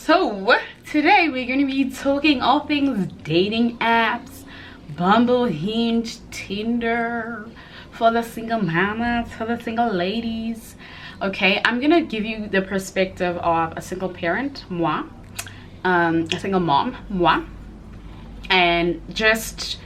So today we're going to be talking all things dating apps, Bumble, Hinge, Tinder, for the single mamas, for the single ladies. Okay, I'm gonna give you the perspective of a single parent, moi, a single mom, moi, and just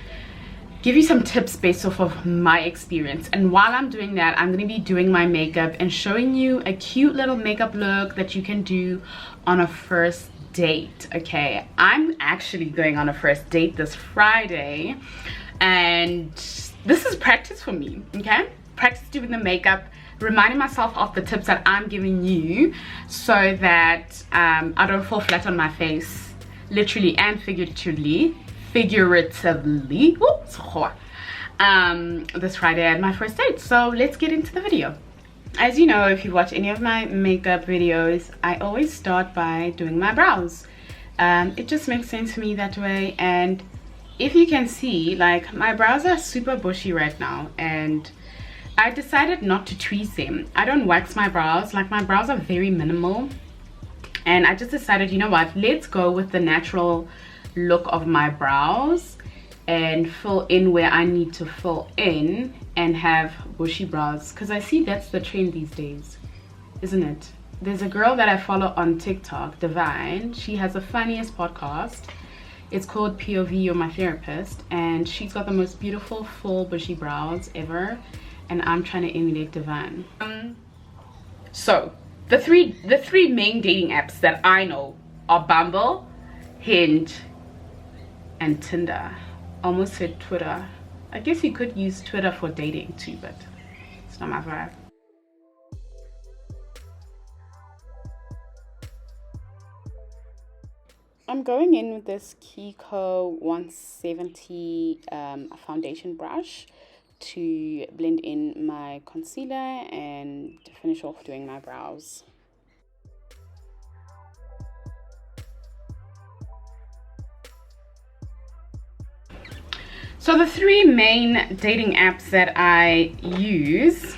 give you some tips based off of my experience. And while I'm doing that, I'm going to be doing my makeup and showing you a cute little makeup look that you can do on a first date. Okay, I'm actually going on a first date this Friday, and this is practice for me. Okay, practice doing the makeup, reminding myself of the tips that I'm giving you so that I don't fall flat on my face, literally and figuratively, this Friday at my first date. So let's get into the video. As you know, if you watch any of my makeup videos, I always start by doing my brows. It just makes sense to me that way. And if you can see, like, my brows are super bushy right now, and I decided not to tweeze them. I don't wax my brows. Like, my brows are very minimal, and I just decided, you know what, let's go with the natural look of my brows and fill in where I need to fill in and have bushy brows, because I see that's the trend these days, isn't it? There's a girl that I follow on TikTok, Divine. She has the funniest podcast. It's called POV, You're My Therapist, and she's got the most beautiful full bushy brows ever, and I'm trying to emulate Divine. So the three main dating apps that I know are Bumble, Hinge, and Tinder. Almost said Twitter. I guess you could use Twitter for dating too, but it's not my vibe. I'm going in with this Kiko 170 foundation brush to blend in my concealer and to finish off doing my brows. So the three main dating apps that I use,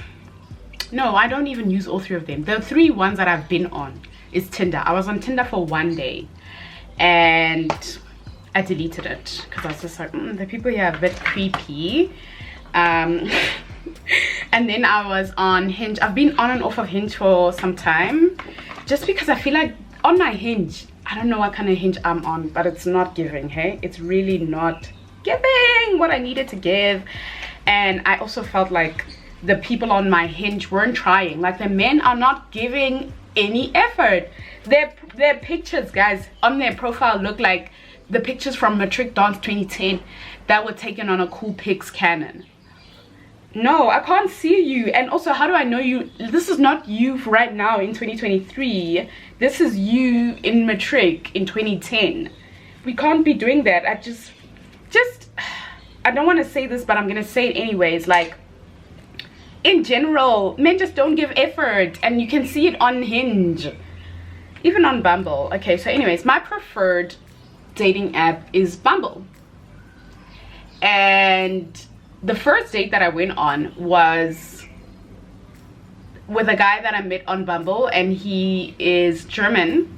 no, I don't even use all three of them. The three ones that I've been on is Tinder. I was on Tinder for one day and I deleted it because I was just like, the people here are a bit creepy. And then I was on Hinge. I've been on and off of Hinge for some time, just because I feel like on my Hinge, I don't know what kind of Hinge I'm on, but it's not giving, hey? It's really not giving what I needed to give. And I also felt like the people on my Hinge weren't trying. Like, the men are not giving any effort. Their pictures, guys, on their profile look like the pictures from Matric Dance 2010 that were taken on a cool pics Canon. No, I can't see you. And also, how do I know you? This is not you right now in 2023. This is you in Matric in 2010. We can't be doing that. I don't want to say this, but I'm gonna say it anyways. Like, in general, men just don't give effort, and you can see it on Hinge, even on Bumble. Okay, so anyways, my preferred dating app is Bumble. And the first date that I went on was with a guy that I met on Bumble, and he is German.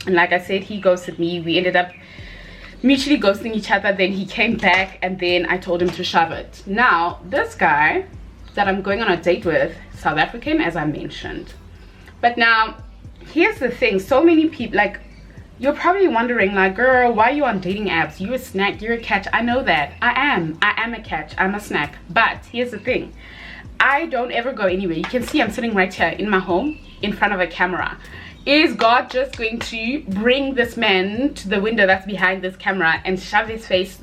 And like I said, he ghosted me. We ended up mutually ghosting each other. Then he came back, and then I told him to shove it. Now, this guy that I'm going on a date with, South African, as I mentioned. But now, here's the thing. So many people, like, you're probably wondering, like, girl, why are you on dating apps? You a snack, you're a catch. I know that. I am a catch. I'm a snack. But here's the thing. I don't ever go anywhere. You can see I'm sitting right here in my home in front of a camera. Is God just going to bring this man to the window that's behind this camera and shove his face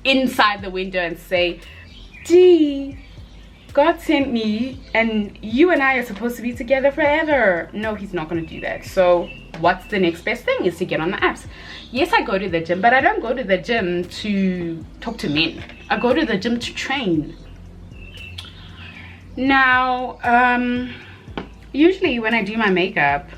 inside the window and say, gee, God sent me and you and I are supposed to be together forever? No, he's not going to do that. So what's the next best thing? Is to get on the apps. Yes, I go to the gym, but I don't go to the gym to talk to men. I go to the gym to train. Now, usually when I do my makeup,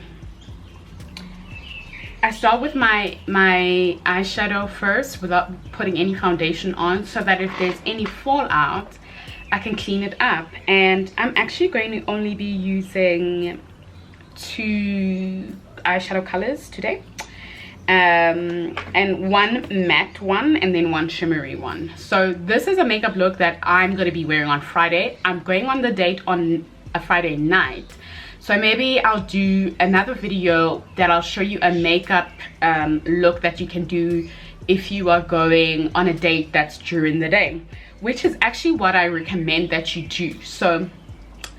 I start with my eyeshadow first without putting any foundation on, so that if there's any fallout, I can clean it up. And I'm actually going to only be using 2 eyeshadow colors today. and one matte one and then one shimmery one. So this is a makeup look that I'm going to be wearing on Friday. I'm going on the date on a Friday night, so maybe I'll do another video that I'll show you a makeup look that you can do if you are going on a date that's during the day, which is actually what I recommend that you do. So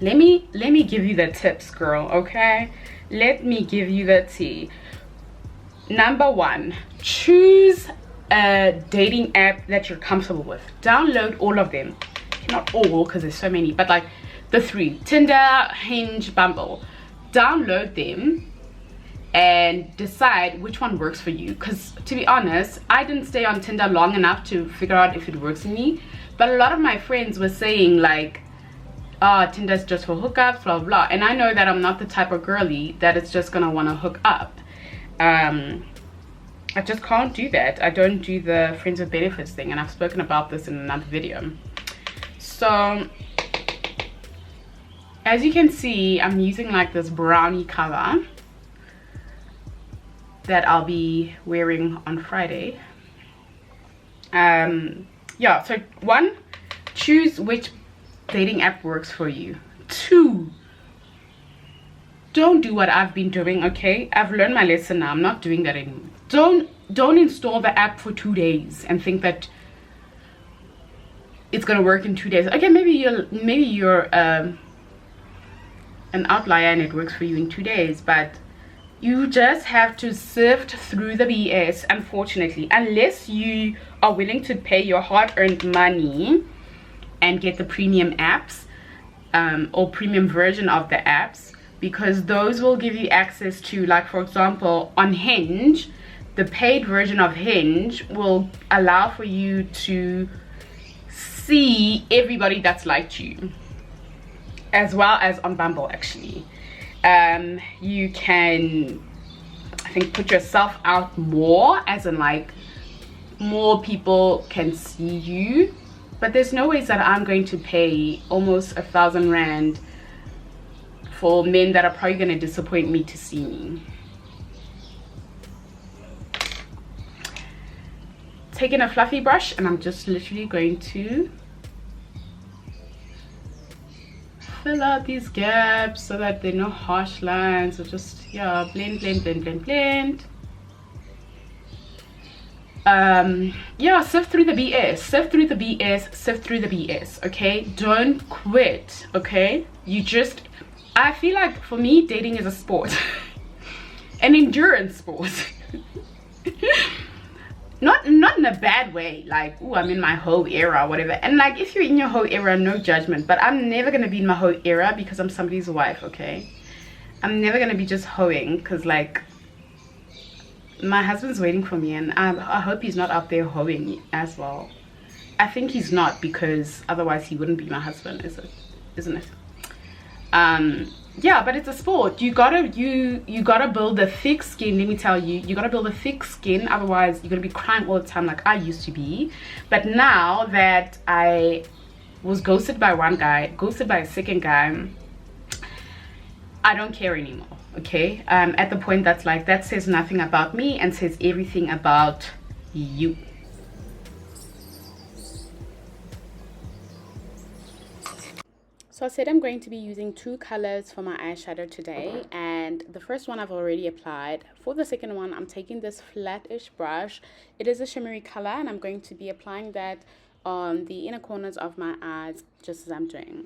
let me give you the tips, girl. Okay, let me give you the tea. Number one, choose a dating app that you're comfortable with. Download all of them. Not all, because there's so many, but like the three: Tinder, Hinge, Bumble. Download them and decide which one works for you. Because to be honest, I didn't stay on Tinder long enough to figure out if it works for me. But a lot of my friends were saying like, Tinder's just for hookups, blah blah. And I know that I'm not the type of girly that is just gonna want to hook up. I just can't do that. I don't do the friends with benefits thing, and I've spoken about this in another video. So as you can see, I'm using like this brownie color that I'll be wearing on Friday. Yeah, so one, choose which dating app works for you. Two, don't do what I've been doing. Okay, I've learned my lesson now. I'm not doing that anymore. Don't install the app for 2 days and think that it's gonna work in 2 days. Okay, maybe you're an outlier and it works for you in 2 days, but you just have to sift through the BS, unfortunately, unless you are willing to pay your hard-earned money and get the premium apps or premium version of the apps, because those will give you access to, like, for example, on Hinge, the paid version of Hinge will allow for you to see everybody that's liked you, as well as on Bumble. Actually, you can, I think, put yourself out more, as in like more people can see you. But there's no ways that I'm going to pay almost 1,000 rand for men that are probably going to disappoint me to see me. Taking a fluffy brush, and I'm just literally going to fill out these gaps so that there are no harsh lines. So just, yeah, blend, blend, blend, blend, blend. Yeah, sift through the BS, sift through the BS, sift through the BS. Okay, don't quit. Okay, you just, I feel like for me, dating is a sport, an endurance sport. Not in a bad way, like, oh, I'm in my whole era, whatever. And like, if you're in your whole era, no judgment, but I'm never gonna be in my whole era because I'm somebody's wife. Okay, I'm never gonna be just hoeing, because like, my husband's waiting for me, and I hope he's not out there hoeing as well. I think he's not, because otherwise he wouldn't be my husband, isn't it? Yeah, but it's a sport. You gotta build a thick skin. Let me tell you, you gotta build a thick skin, otherwise you're gonna be crying all the time like I used to be. But now that I was ghosted by one guy, ghosted by a second guy, I don't care anymore. Okay, at the point that's like, that says nothing about me and says everything about you. So I said I'm going to be using 2 colors for my eyeshadow today, and the first one I've already applied. For the second one, I'm taking this flat-ish brush. It is a shimmery color, and I'm going to be applying that on the inner corners of my eyes, just as I'm doing.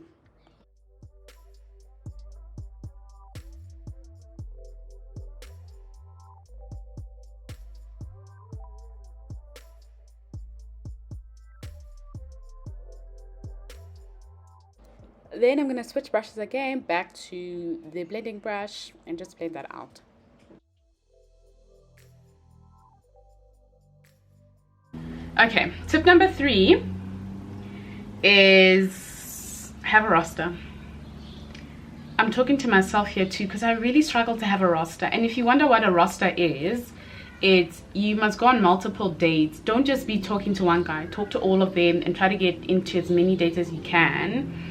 Then I'm going to switch brushes again back to the blending brush and just blend that out. Okay, tip number 3 is have a roster. I'm talking to myself here too, because I really struggle to have a roster. And if you wonder what a roster is, it's, you must go on multiple dates. Don't just be talking to one guy. Talk to all of them and try to get into as many dates as you can.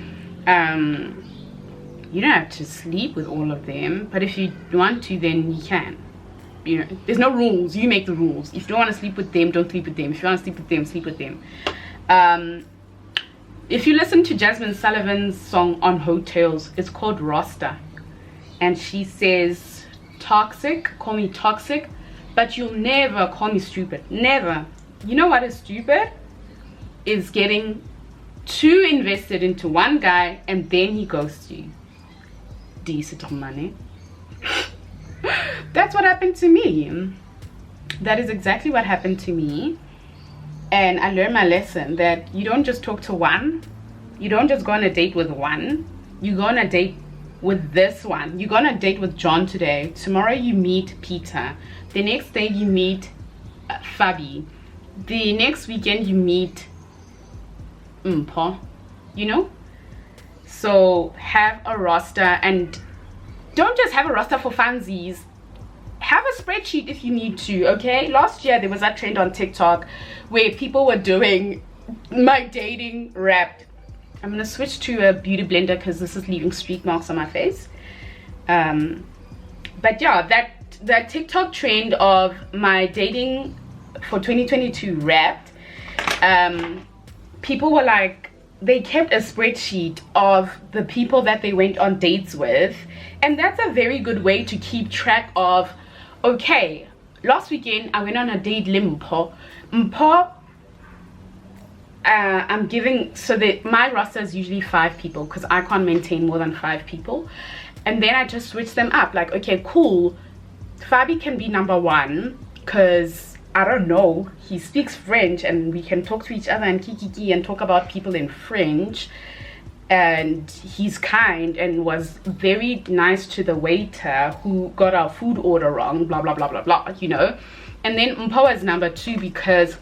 You don't have to sleep with all of them, but if you want to, then you can. you know, there's no rules. You make the rules. If you don't want to sleep with them, don't sleep with them. If you want to sleep with them, sleep with them. If you listen to Jasmine Sullivan's song on Hotels, it's called Roster, and she says, toxic, call me toxic, but you'll never call me stupid. Never. You know what is stupid? Is getting too invested into one guy and then he ghosts you. Decent money. That's what happened to me. That is exactly what happened to me. And I learned my lesson that you don't just talk to one. You don't just go on a date with one. You go on a date with this one. You go on a date with John today. Tomorrow you meet Peter. The next day you meet Fabi. The next weekend you meet Mpo. You know? So have a roster, and don't just have a roster for funsies. Have a spreadsheet if you need to, okay? Last year there was that trend on TikTok where people were doing my dating wrapped. I'm gonna switch to a beauty blender because this is leaving streak marks on my face. But yeah, that TikTok trend of my dating for 2022 wrapped, people were like, they kept a spreadsheet of the people that they went on dates with, and that's a very good way to keep track of, okay, last weekend I went on a date Limpo. I'm giving, so that my roster is usually 5 people because I can't maintain more than 5 people, and then I just switch them up. Like, okay, cool, Fabi can be number 1 because I don't know, he speaks French and we can talk to each other and kiki and talk about people in French, and he's kind and was very nice to the waiter who got our food order wrong, blah blah blah blah blah, you know. And then Mpo is number 2 because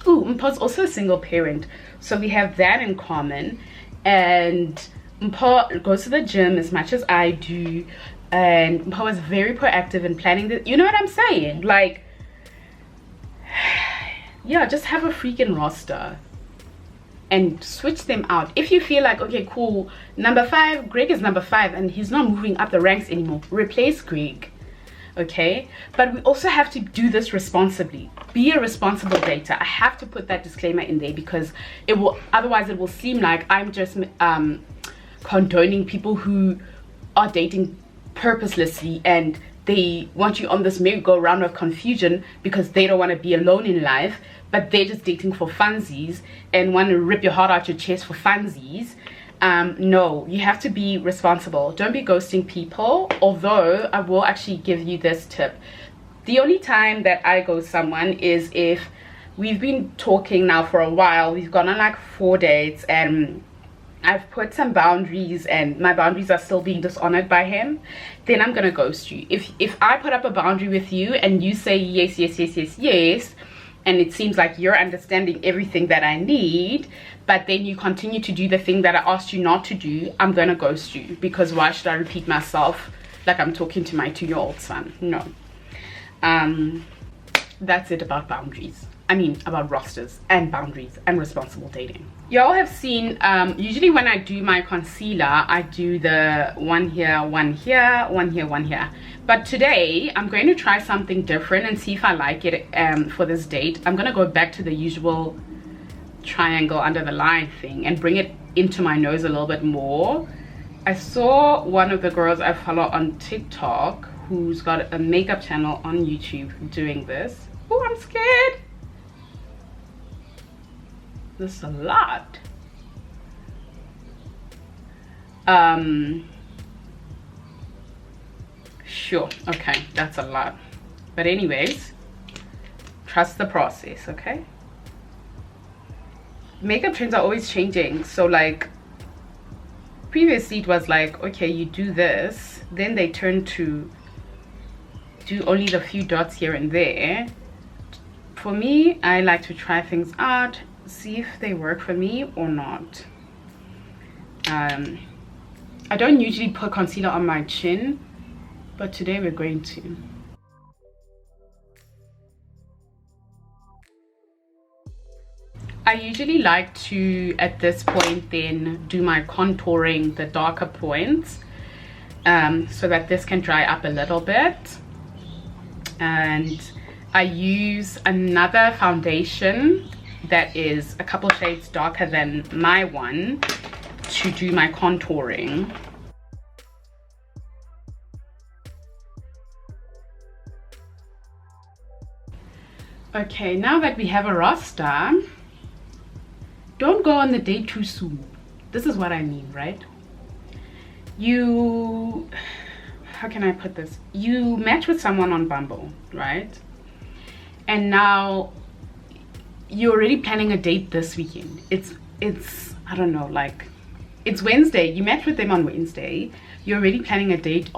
Mpo's also a single parent, so we have that in common. And Mpo goes to the gym as much as I do, and Mpo is very proactive in planning the, you know what I'm saying? Like, yeah, just have a freaking roster and switch them out. If you feel like, okay, cool, number 5, Greg is number 5 and he's not moving up the ranks anymore, replace Greg, okay? But we also have to do this responsibly. Be a responsible dater. I have to put that disclaimer in there because it will, otherwise it will seem like I'm just condoning people who are dating purposelessly and they want you on this merry-go-round of confusion because they don't want to be alone in life, but they're just dating for funsies and want to rip your heart out your chest for funsies. No, you have to be responsible. Don't be ghosting people, although I will actually give you this tip. The only time that I ghost someone is if we've been talking now for a while, we've gone on like 4 dates, and I've put some boundaries and my boundaries are still being dishonored by him, then I'm gonna ghost you. If I put up a boundary with you and you say yes, yes, yes, yes, yes, and it seems like you're understanding everything that I need, but then you continue to do the thing that I asked you not to do, I'm gonna ghost you, because why should I repeat myself like I'm talking to my 2-year-old son? No. That's it about boundaries. I mean, about rosters and boundaries and responsible dating. Y'all have seen, usually when I do my concealer, I do the one here, one here, one here, one here. But today, I'm going to try something different and see if I like it for this date. I'm going to go back to the usual triangle under the line thing and bring it into my nose a little bit more. I saw one of the girls I follow on TikTok who's got a makeup channel on YouTube doing this. Oh, I'm scared. This is a lot. Sure, okay, that's a lot, but anyways, trust the process, okay? Makeup trends are always changing, so like previously it was like, okay, you do this, then they turn to do only the few dots here and there. For me, I like to try things out, see if they work for me or not. I don't usually put concealer on my chin, but today we're going to. I usually like to, at this point, then do my contouring, the darker points, so that this can dry up a little bit. and I use another foundation that is a couple shades darker than my one to do my contouring. Okay, now that we have a roster, don't go on the date too soon. This is what I mean, right? How can I put this? You match with someone on Bumble, right? And now you're already planning a date this weekend. It's I don't know, like it's Wednesday. You met with them on Wednesday. You're already planning a date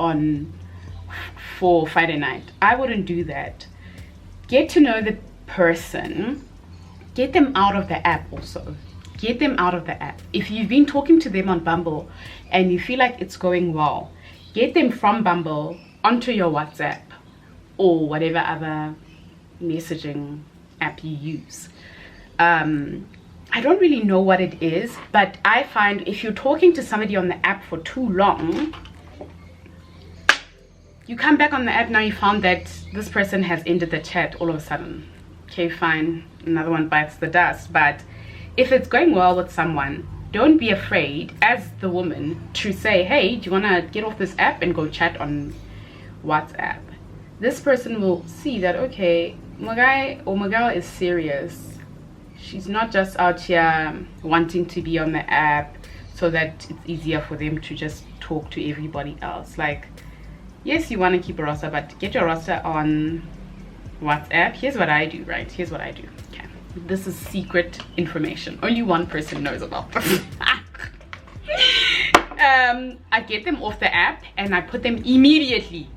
for Friday night. I wouldn't do that. Get to know the person. Get them out of the app also. Get them out of the app. If you've been talking to them on Bumble and you feel like it's going well, get them from Bumble onto your WhatsApp or whatever other messaging app you use. I don't really know what it is, but I find if you're talking to somebody on the app for too long, you come back on the app, now you found that this person has ended the chat all of a sudden. Okay, fine, another one bites the dust. But if it's going well with someone, don't be afraid as the woman to say, hey, do you want to get off this app and go chat on WhatsApp? This person will see that, okay, my guy or my girl is serious. She's not just out here wanting to be on the app so that it's easier for them to just talk to everybody else. Like, yes, you want to keep a roster, but get your roster on WhatsApp. Here's what I do, right? Here's what I do. Okay, this is secret information. Only one person knows about this. I get them off the app and I put them immediately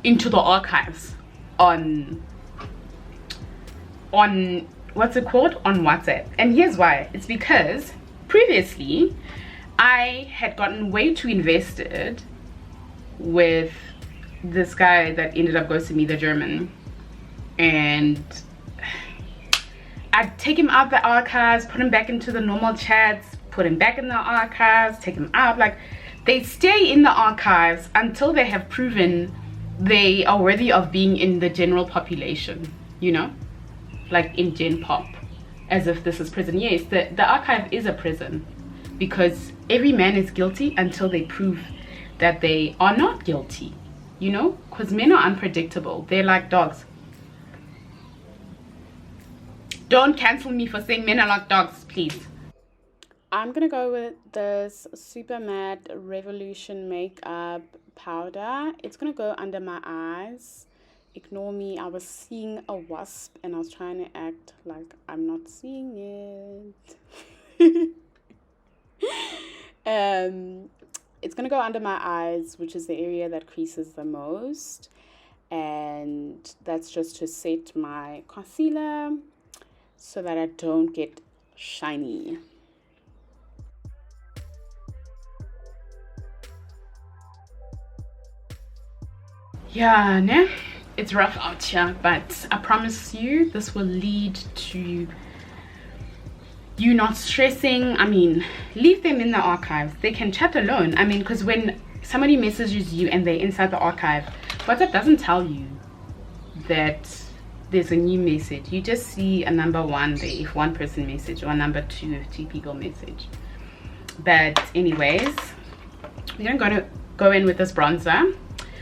into the archives on what's it called, on WhatsApp. And here's why. It's because previously I had gotten way too invested with this guy that ended up ghosting me, the German, and I'd take him out the archives, put him back into the normal chats, put him back in the archives, take him out. Like, they stay in the archives until they have proven they are worthy of being in the general population, you know, like in Gen Pop, as if this is prison. Yes, the archive is a prison, because every man is guilty until they prove that they are not guilty, you know, because men are unpredictable. They're like dogs. Don't cancel me for saying men are like dogs, please. I'm gonna go with this Super Matte Revolution makeup powder. It's gonna go under my eyes. Ignore me, I was seeing a wasp and I was trying to act like I'm not seeing it. It's gonna go under my eyes, which is the area that creases the most, and that's just to set my concealer so that I don't get shiny. Yeah, ne? It's rough out here, but I promise you this will lead to you not stressing. I mean, leave them in the archives. They can chat alone. I mean, because when somebody messages you and they're inside the archive, WhatsApp doesn't tell you that there's a new message. You just see a number 1 there if one person message, or a number 2 if 2 people message. But anyways, we're gonna go in with this bronzer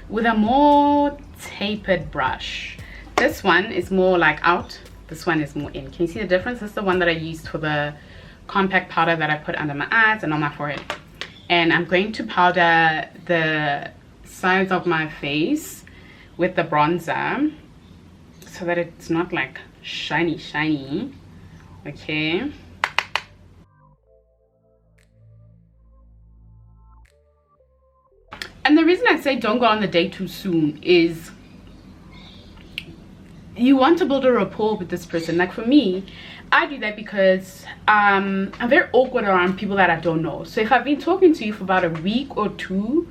with a more tapered brush. This one is more like out, this one is more in. Can you see the difference? This is the one that I used for the compact powder that I put under my eyes and on my forehead. And I'm going to powder the sides of my face with the bronzer so that it's not like shiny. Okay, and the reason I say don't go on the date too soon is you want to build a rapport with this person. Like for me, I do that because I'm very awkward around people that I don't know. So if I've been talking to you for about a week or 2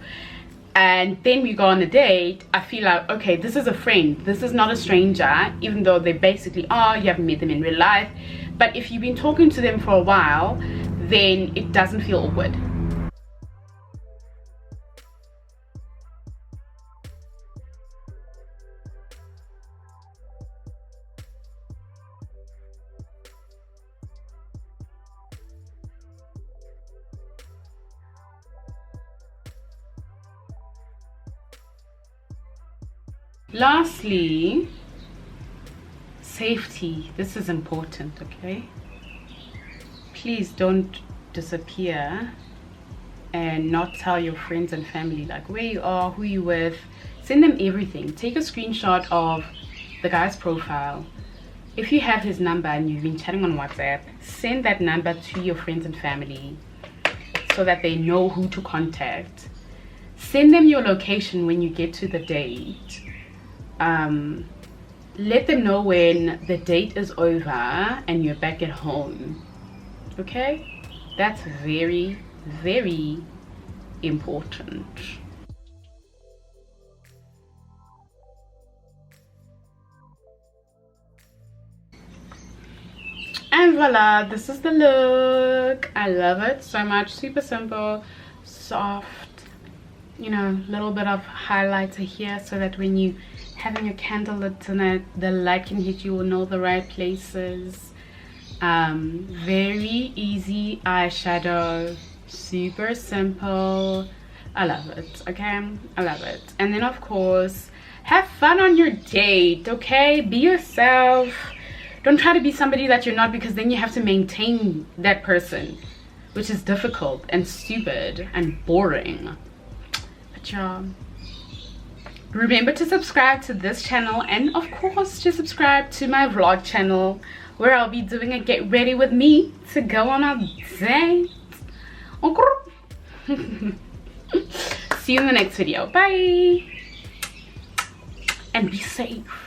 and then we go on a date, I feel like, okay, this is a friend, this is not a stranger, even though they basically are. You haven't met them in real life, but if you've been talking to them for a while, then it doesn't feel awkward. Lastly, safety. This is important, okay? Please don't disappear and not tell your friends and family like where you are, who you with. Send them everything. Take a screenshot of the guy's profile. If you have his number and you've been chatting on WhatsApp, send that number to your friends and family so that they know who to contact. Send them your location when you get to the date. Let them know when the date is over and you're back at home. Okay? That's very, very important. And voila, this is the look. I love it so much. Super simple, soft, you know, little bit of highlighter here so that when you having your candle lit tonight, the light can hit you in all the right places. Very easy eyeshadow, super simple. I love it. Okay, I love it. And then of course, have fun on your date. Okay, be yourself. Don't try to be somebody that you're not, because then you have to maintain that person, which is difficult and stupid and boring. But yeah, remember to subscribe to this channel, and of course to subscribe to my vlog channel where I'll be doing a get ready with me to go on a date. See you in the next video. Bye, and be safe.